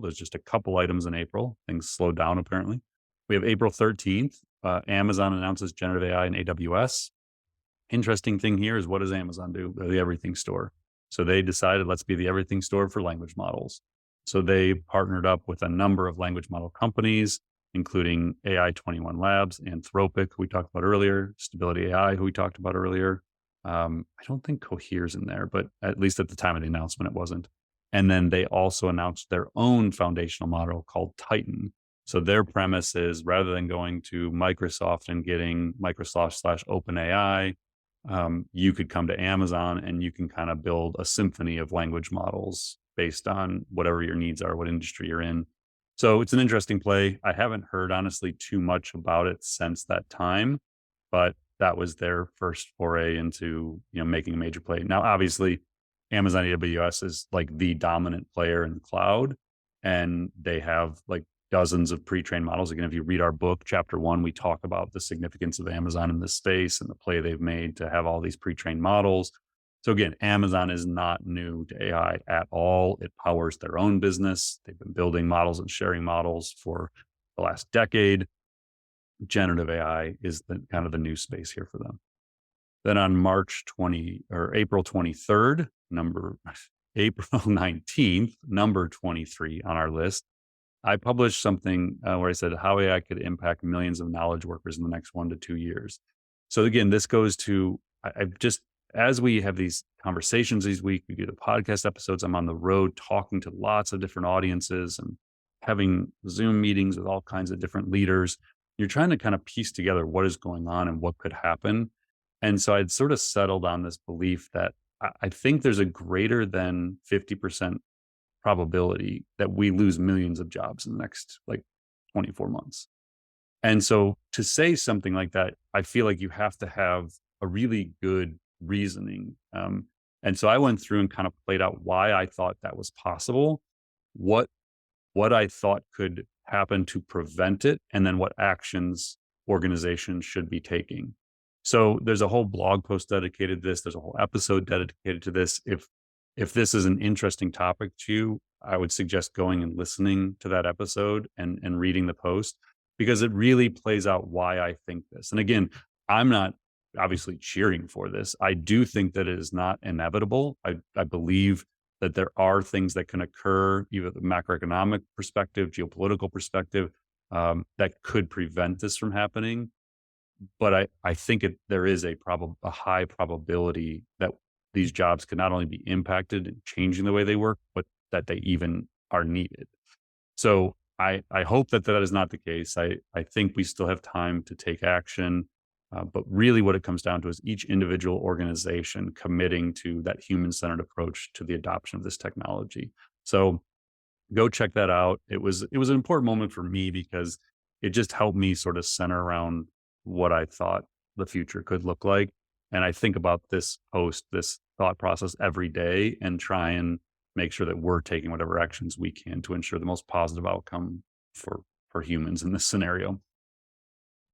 There's just a couple items in April. Things slowed down apparently. We have April 13th. Amazon announces generative AI in AWS. Interesting thing here is, what does Amazon do? They're the everything store. So they decided, let's be the everything store for language models. So they partnered up with a number of language model companies, including AI 21 Labs, Anthropic, who we talked about earlier, Stability AI, who we talked about earlier. I don't think Cohere's in there, but at least at the time of the announcement, it wasn't. And then they also announced their own foundational model called Titan. So their premise is, rather than going to Microsoft and getting Microsoft/OpenAI, you could come to Amazon and you can kind of build a symphony of language models based on whatever your needs are, what industry you're in. So it's an interesting play. I haven't heard honestly too much about it since that time, but that was their first foray into, making a major play. Now, obviously, Amazon AWS is like the dominant player in the cloud, and they have like dozens of pre-trained models. Again, if you read our book, chapter 1, we talk about the significance of Amazon in this space and the play they've made to have all these pre-trained models. So again, Amazon is not new to AI at all. It powers their own business. They've been building models and sharing models for the last decade. Generative AI is kind of the new space here for them. Then on April 23rd, April 19th, number 23 on our list, I published something where I said how AI could impact millions of knowledge workers in the next 1 to 2 years. So again, this goes to, I've just, as we have these conversations these weeks, we do the podcast episodes, I'm on the road talking to lots of different audiences and having Zoom meetings with all kinds of different leaders. You're trying to kind of piece together what is going on and what could happen. And so I'd sort of settled on this belief that I think there's a greater than 50% probability that we lose millions of jobs in the next 24 months. And so to say something like that, I feel like you have to have a really good reasoning. And so I went through and kind of played out why I thought that was possible, what I thought could happen to prevent it, and then what actions organizations should be taking. So there's a whole blog post dedicated to this. There's a whole episode dedicated to this. If this is an interesting topic to you, I would suggest going and listening to that episode and reading the post, because it really plays out why I think this. And again, I'm not obviously cheering for this. I do think that it is not inevitable. I believe that there are things that can occur, either the macroeconomic perspective, geopolitical perspective, that could prevent this from happening. But I think there is a high probability that these jobs could not only be impacted in changing the way they work, but that they even are needed. So I hope that is not the case. I think we still have time to take action. But really what it comes down to is each individual organization committing to that human-centered approach to the adoption of this technology. So go check that out. It was an important moment for me because it just helped me sort of center around what I thought the future could look like. And I think about this thought process every day and try and make sure that we're taking whatever actions we can to ensure the most positive outcome for humans in this scenario.